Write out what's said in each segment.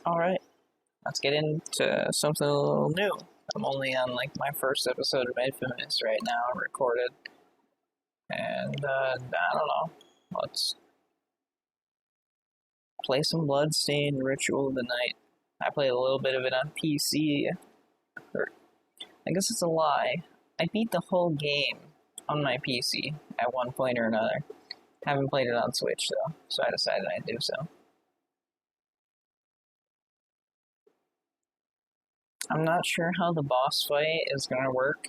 Alright, let's get into something a little new. I'm only on like my first episode of Infamous right now, recorded. And I don't know, let's play some Bloodstained Ritual of the Night. I played a little bit of it on PC. Or, I guess it's a lie. I beat the whole game on my PC at one point or another. Haven't played it on Switch though, so I decided I'd do so. I'm not sure how the boss fight is gonna work.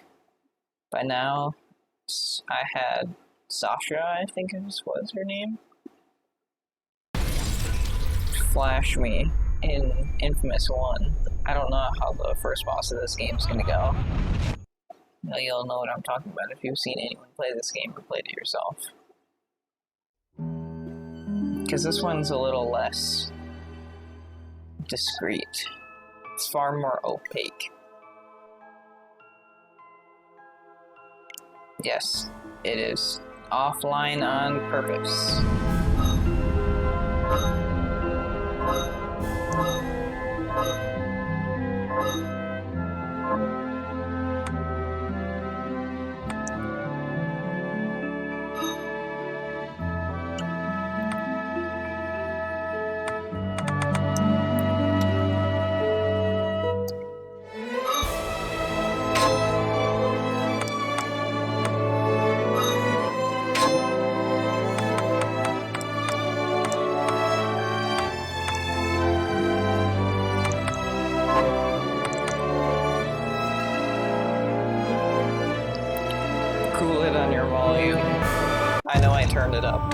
By now, I had Sasha, I think was her name, flash me in Infamous 1. I don't know how the first boss of this game is gonna go. You'll know what I'm talking about if you've seen anyone play this game or played it yourself. Because this one's a little less discreet. It's far more opaque. Yes, it is. Offline on purpose. Cool it on your volume. I know I turned it up.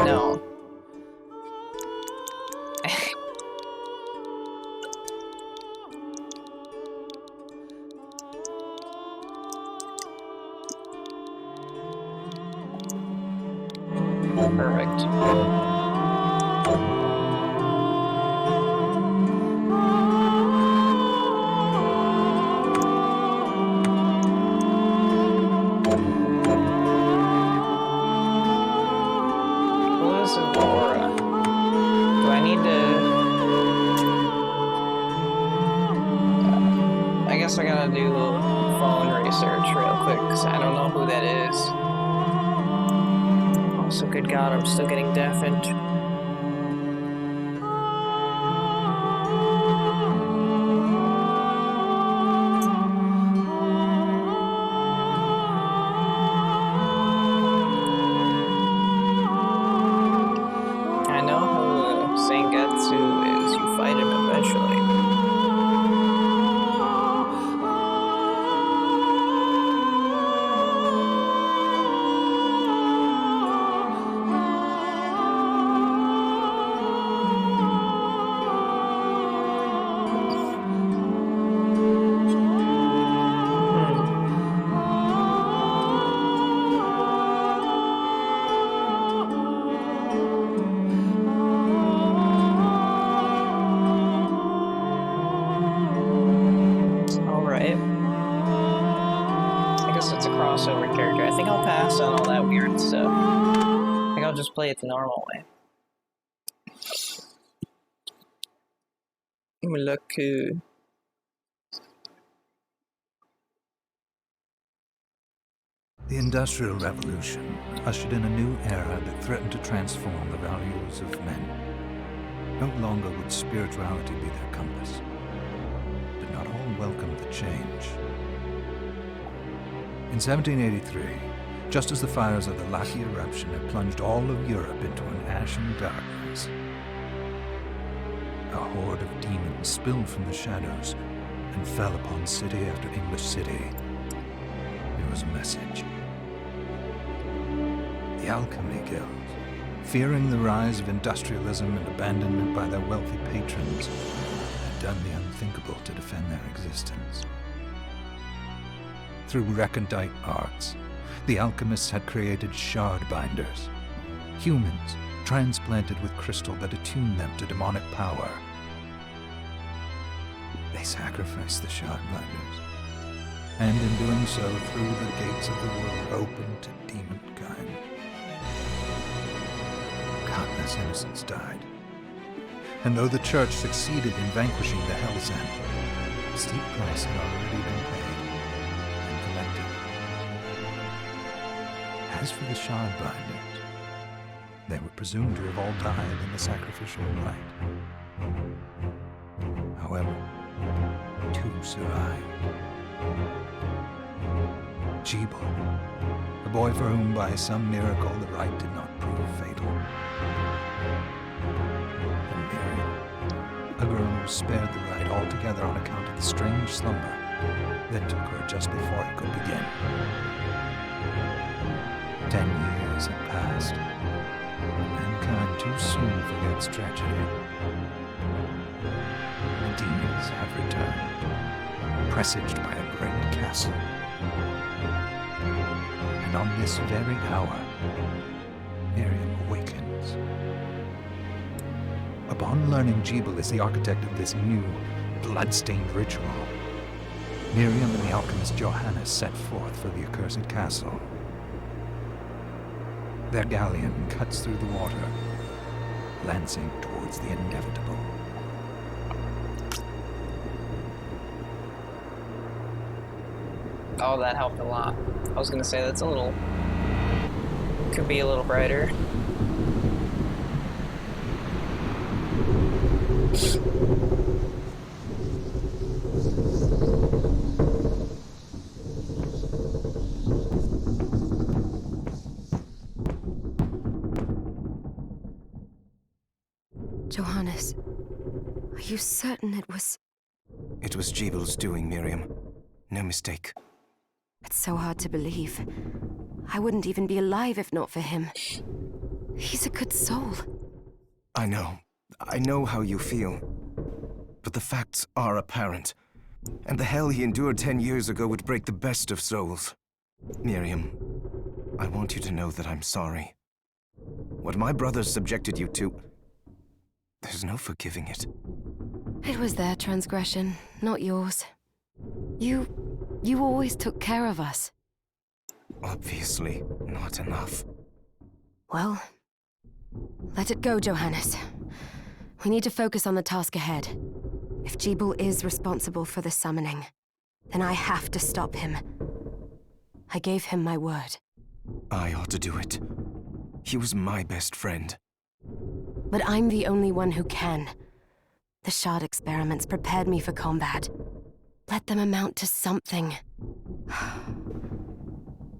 No. Perfect. Aura. Do I need to... I guess I gotta do a little phone research real quick, because I don't know who that is. Also, good God, I'm still getting deafened. Is you fight him eventually. Crossover character. I think I'll pass on all that weird stuff. I think I'll just play it the normal way. Look cool. The Industrial Revolution ushered in a new era that threatened to transform the values of men. No longer would spirituality be their compass, but not all welcomed the change. In 1783, just as the fires of the Laki eruption had plunged all of Europe into an ashen darkness, a horde of demons spilled from the shadows and fell upon city after English city. It was a message. The Alchemy Guilds, fearing the rise of industrialism and abandonment by their wealthy patrons, had done the unthinkable to defend their existence. Through recondite arts, the alchemists had created shard binders, humans transplanted with crystal that attuned them to demonic power. They sacrificed the shard binders and in doing so threw the gates of the world open to demonkind. Countless innocents died, and though the Church succeeded in vanquishing the Hell's End, a steep price had already been paid and collected. As for the Shardbinders, they were presumed to have all died in the sacrificial rite. However, 2 survived. Jebel, a boy for whom by some miracle the rite did not prove fatal. And Miriam, a girl who was spared the rite altogether on account of the strange slumber that took her just before it could begin. 10 years have passed. Mankind too soon forgets tragedy. The demons have returned, presaged by a great castle. And on this very hour, Miriam awakens. Upon learning Jebel is the architect of this new, bloodstained ritual, Miriam and the alchemist Johannes set forth for the accursed castle. Their galleon cuts through the water, lancing towards the inevitable. Oh, that helped a lot. I was gonna say that's a little... could be a little brighter. Johannes, are you certain it was... It was Jebel's doing, Miriam. No mistake. It's so hard to believe. I wouldn't even be alive if not for him. He's a good soul. I know. I know how you feel. But the facts are apparent. And the hell he endured 10 years ago would break the best of souls. Miriam, I want you to know that I'm sorry. What my brothers subjected you to... there's no forgiving it. It was their transgression, not yours. You always took care of us. Obviously, not enough. Well, let it go, Johannes. We need to focus on the task ahead. If Jebel is responsible for the summoning, then I have to stop him. I gave him my word. I ought to do it. He was my best friend. But I'm the only one who can. The Shard experiments prepared me for combat. Let them amount to something.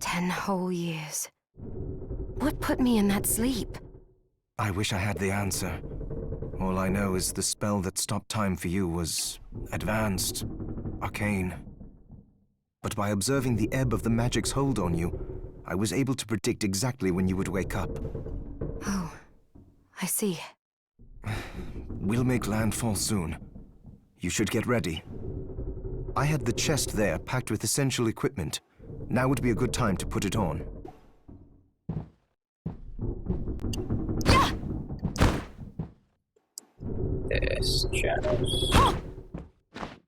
10 whole years. What put me in that sleep? I wish I had the answer. All I know is the spell that stopped time for you was advanced, arcane. But by observing the ebb of the magic's hold on you, I was able to predict exactly when you would wake up. Oh, I see. We'll make landfall soon. You should get ready. I had the chest there packed with essential equipment. Now would be a good time to put it on. This shadows.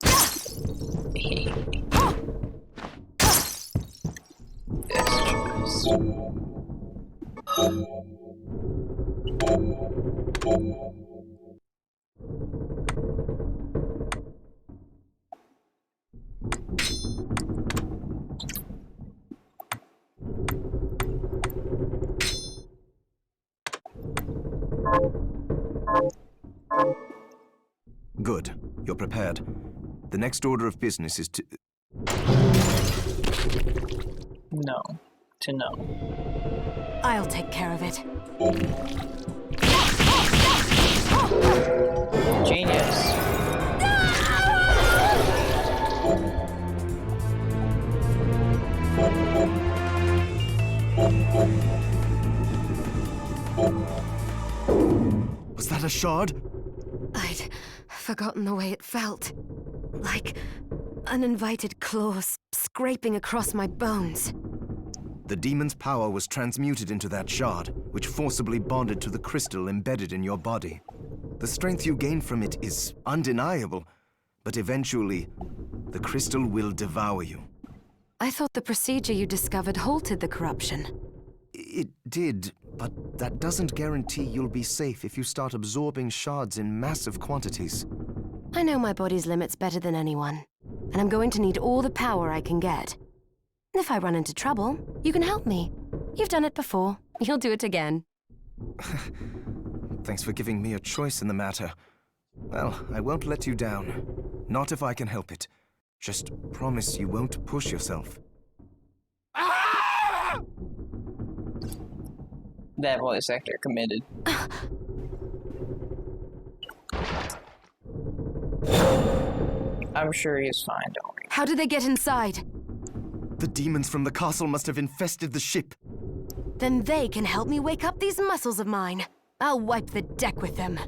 This chest. Good. You're prepared. The next order of business is to... No. To know. I'll take care of it. Genius. Was that a shard? I'd forgotten the way it felt. Like uninvited claws scraping across my bones. The demon's power was transmuted into that shard, which forcibly bonded to the crystal embedded in your body. The strength you gain from it is undeniable, but eventually, the crystal will devour you. I thought the procedure you discovered halted the corruption. It did, but that doesn't guarantee you'll be safe if you start absorbing shards in massive quantities. I know my body's limits better than anyone, and I'm going to need all the power I can get. If I run into trouble, you can help me. You've done it before. You'll do it again. Thanks for giving me a choice in the matter. Well, I won't let you down. Not if I can help it. Just promise you won't push yourself. That voice actor committed. I'm sure he's fine, don't worry. How did they get inside? The demons from the castle must have infested the ship. Then they can help me wake up these muscles of mine. I'll wipe the deck with them.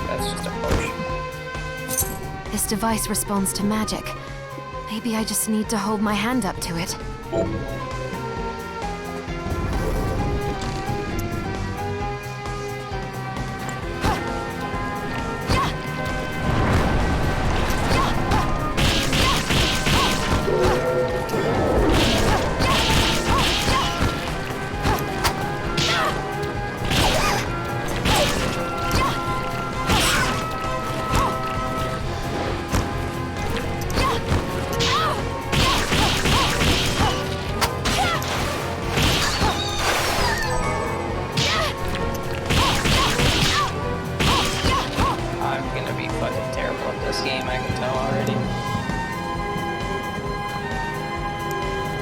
That's just a potion. This device responds to magic. Maybe I just need to hold my hand up to it.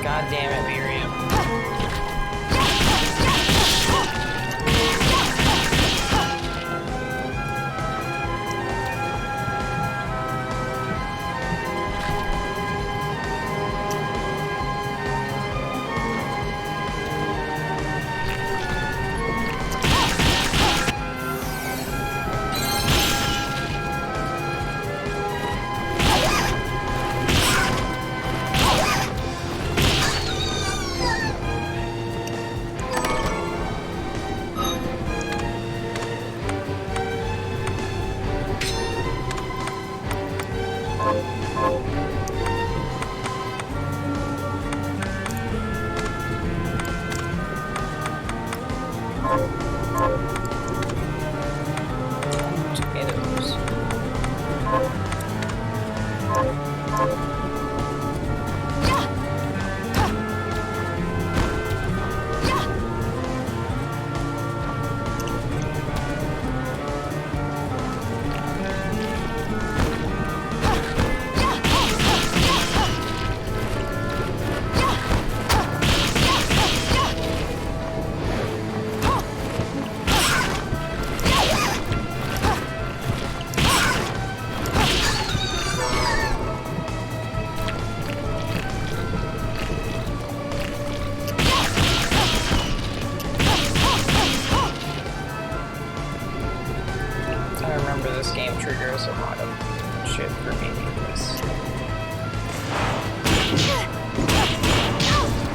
God damn it, Miriam. Tomatoes. I remember this game triggers a lot of shit for me.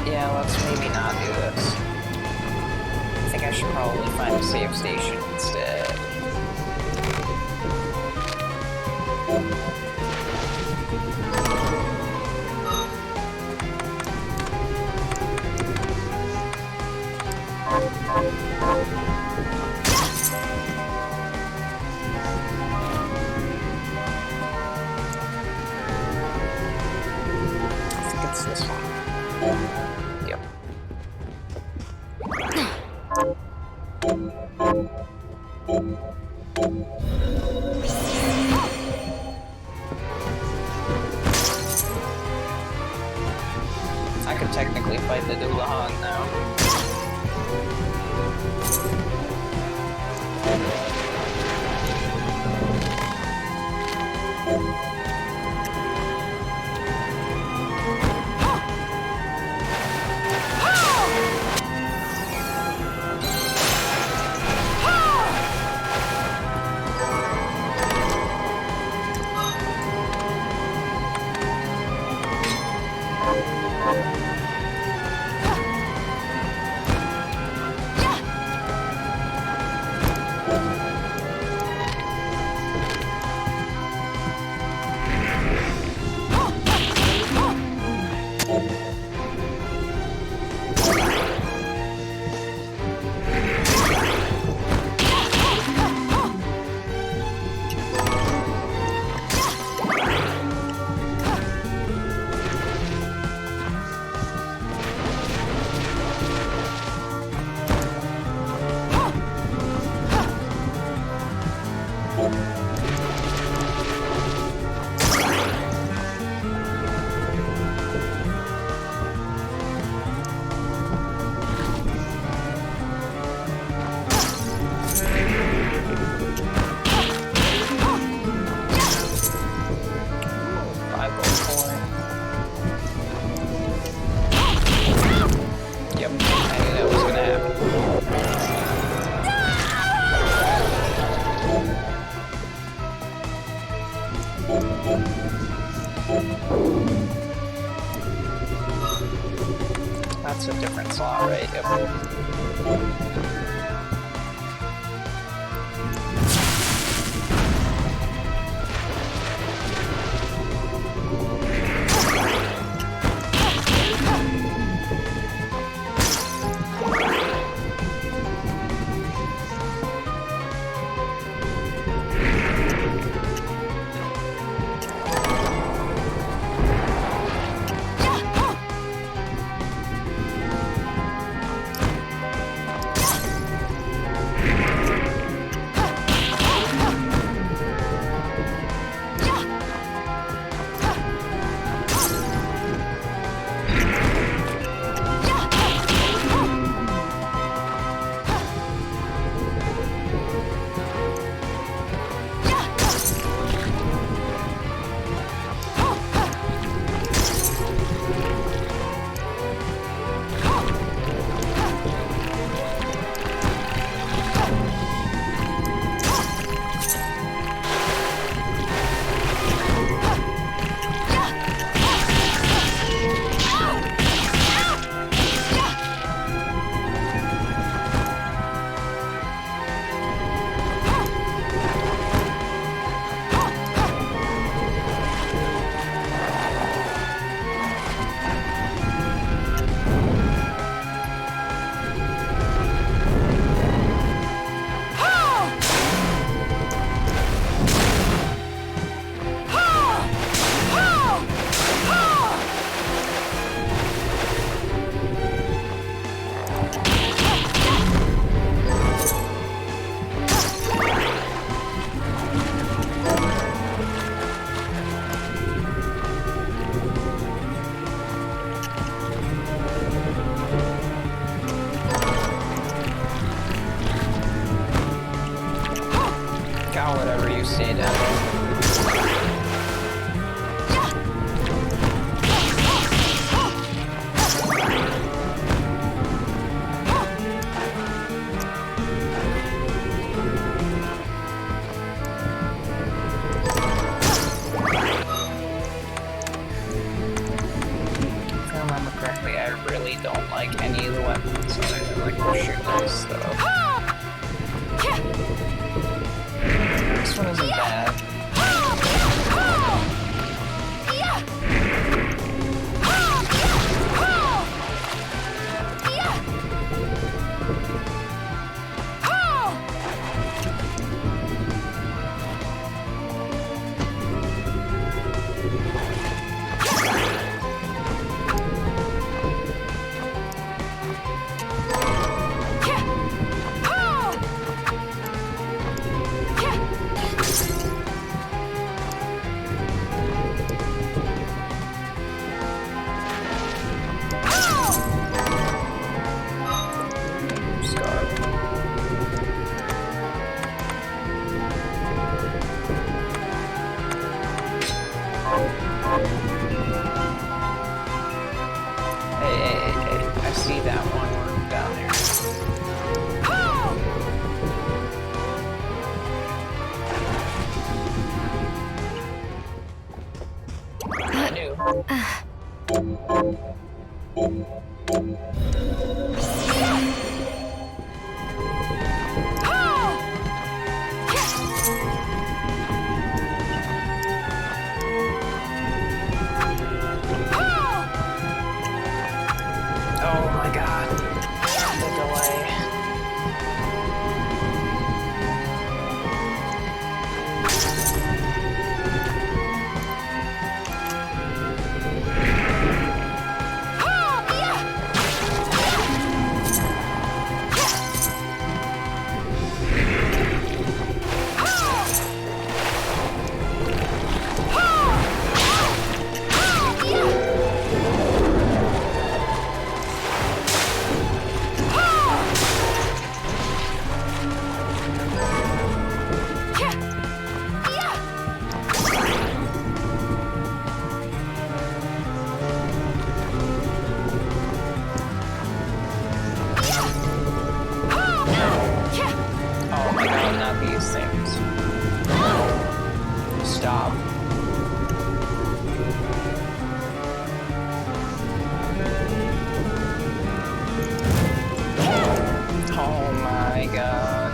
Yeah, let's maybe not do this. I think I should probably find a save station instead. I think it's this one. Yep. I could technically fight the Doulahan now. stay down. If I remember correctly, I really don't like any of the weapons other than like the shooters stuff. This one isn't bad. Hey, I see that one room down there. I knew. Oh my god. The delay. Oh my god, not these things. Stop. Oh my god.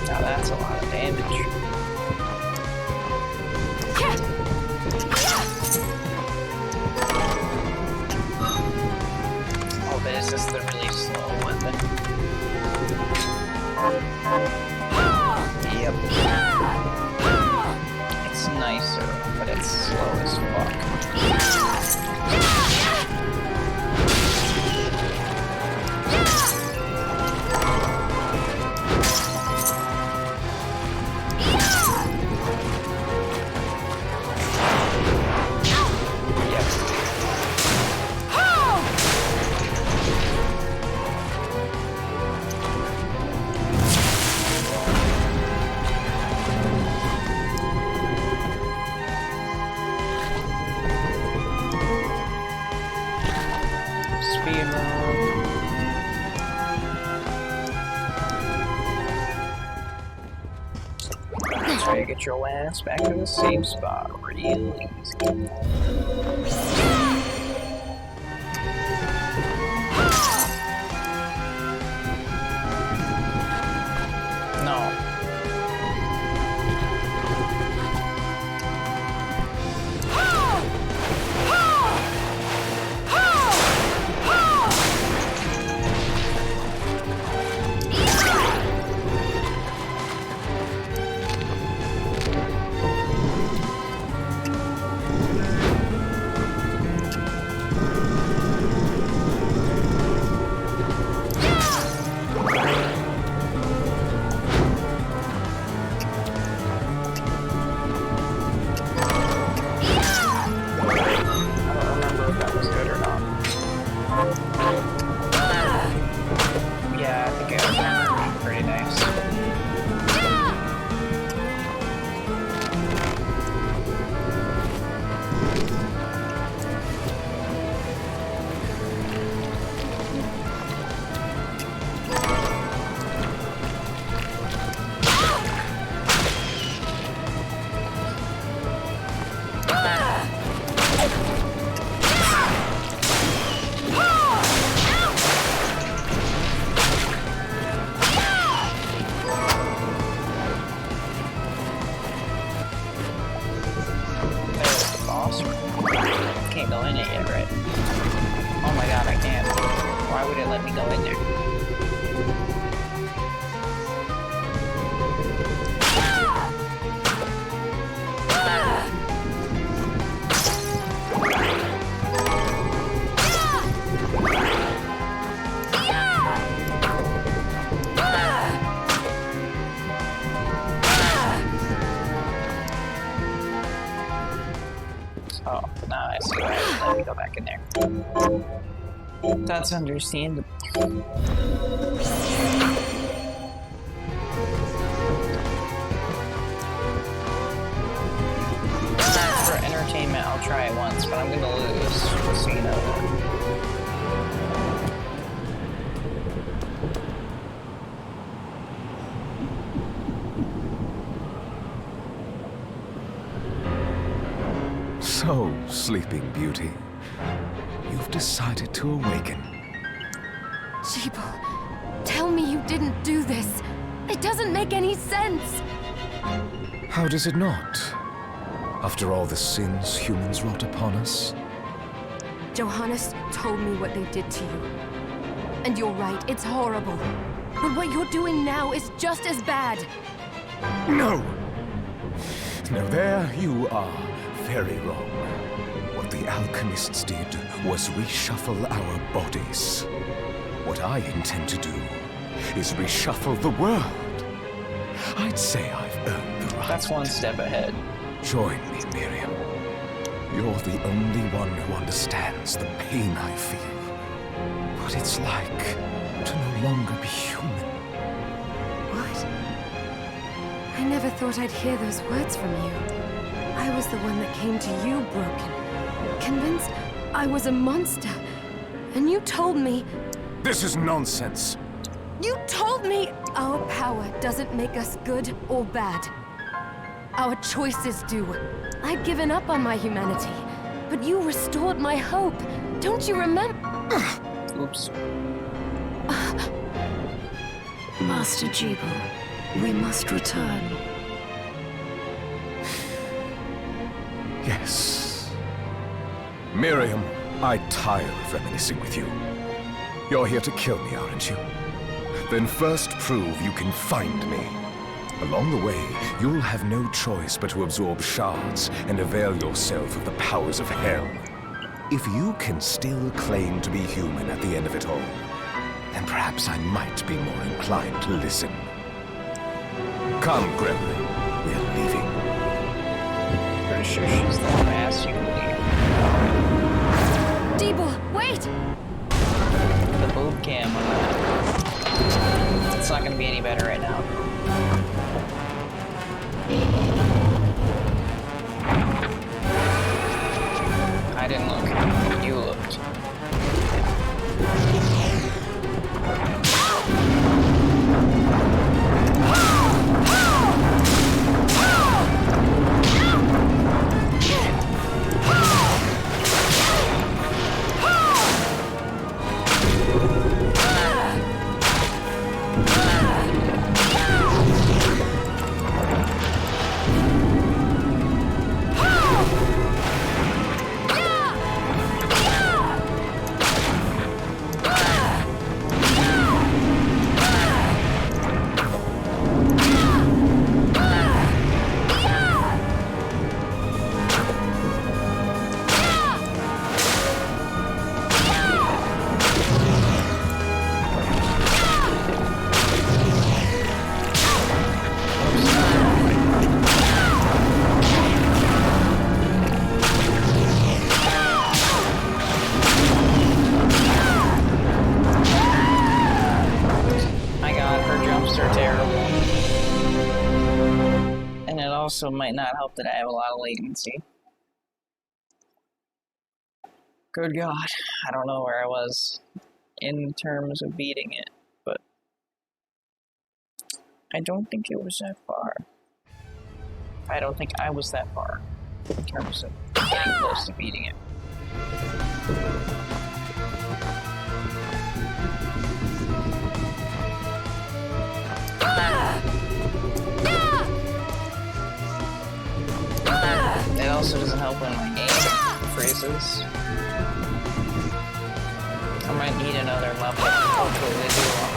Now that's a lot of damage. Oh, but it's just the really slow weapon. Yep. It's nicer, but it's slow as fuck. Speed run. Try to get your ass back to the safe spot real easy. No. Yeah, right. Oh my god, I can't. Why would it let me go in there? Oh, now I see why it let me go back in there. That's understandable. For entertainment, I'll try it once, but I'm gonna lose, just so you know that. So, Sleeping Beauty, you've decided to awaken. Jeeble, tell me you didn't do this. It doesn't make any sense. How does it not? After all the sins humans wrought upon us? Johannes told me what they did to you. And you're right, it's horrible. But what you're doing now is just as bad. No! No, there you are. Very wrong. What the alchemists did was reshuffle our bodies. What I intend to do is reshuffle the world. I'd say I've earned the right. That's one step ahead. Join me, Miriam. You're the only one who understands the pain I feel. What it's like to no longer be human. What? I never thought I'd hear those words from you. I was the one that came to you broken, convinced I was a monster. And you told me... This is nonsense. You told me our power doesn't make us good or bad. Our choices do. I'd given up on my humanity, but you restored my hope. Don't you remember? Oops. Master Jeeble, we must return. Yes. Miriam, I tire of reminiscing with you. You're here to kill me, aren't you? Then first prove you can find me. Along the way, you'll have no choice but to absorb shards and avail yourself of the powers of hell. If you can still claim to be human at the end of it all, then perhaps I might be more inclined to listen. Come, Gremlin. We're leaving. Pretty sure she's the one I asked you to leave. Jeeble, wait! The boob cam on that. It's not gonna be any better right now. I didn't look. You looked. Also might not help that I have a lot of latency. Good God, I don't know where I was in terms of beating it, but I don't think it was that far. I don't think I was that far in terms of getting close to beating it. It also doesn't help when my game increases. I might need another level. Hopefully they do a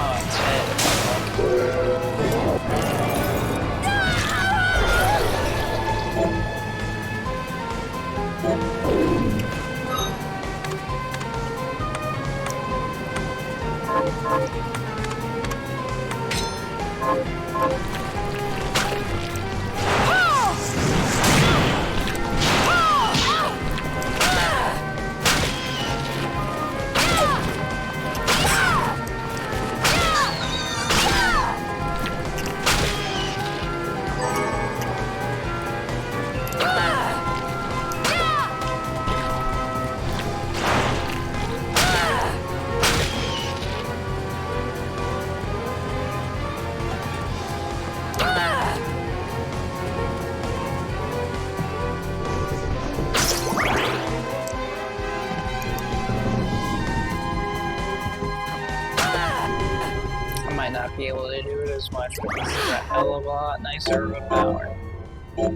not be able to do it as much, but this is a hell of a lot nicer of a power. One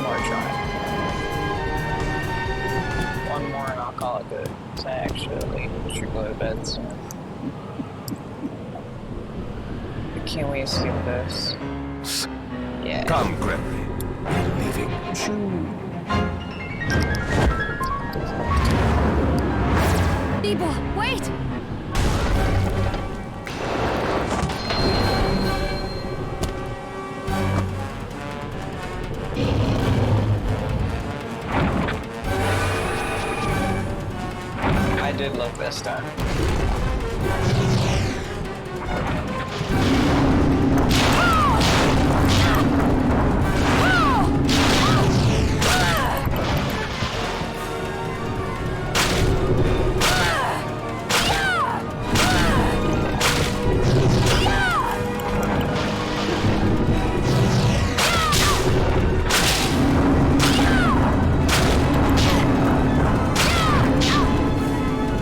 more try. One more and I'll call it good. So I actually should go to bed soon. I can't wait to see this. Yeah. Come, Gregory. We're leaving. People, wait! I did look this time.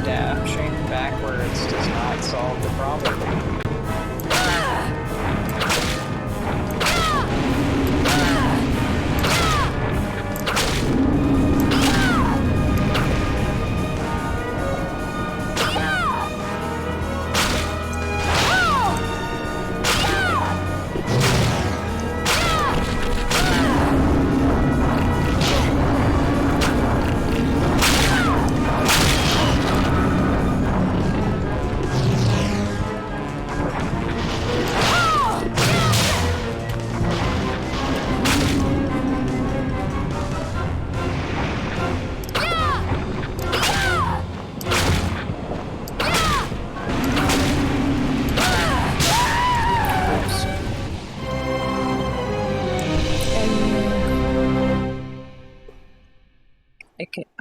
Dashing backwards does not solve the problem.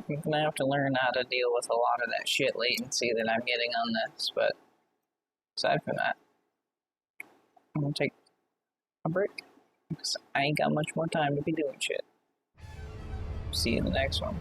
I'm gonna have to learn how to deal with a lot of that shit latency that I'm getting on this, but aside from that, I'm gonna take a break, because I ain't got much more time to be doing shit. See you in the next one.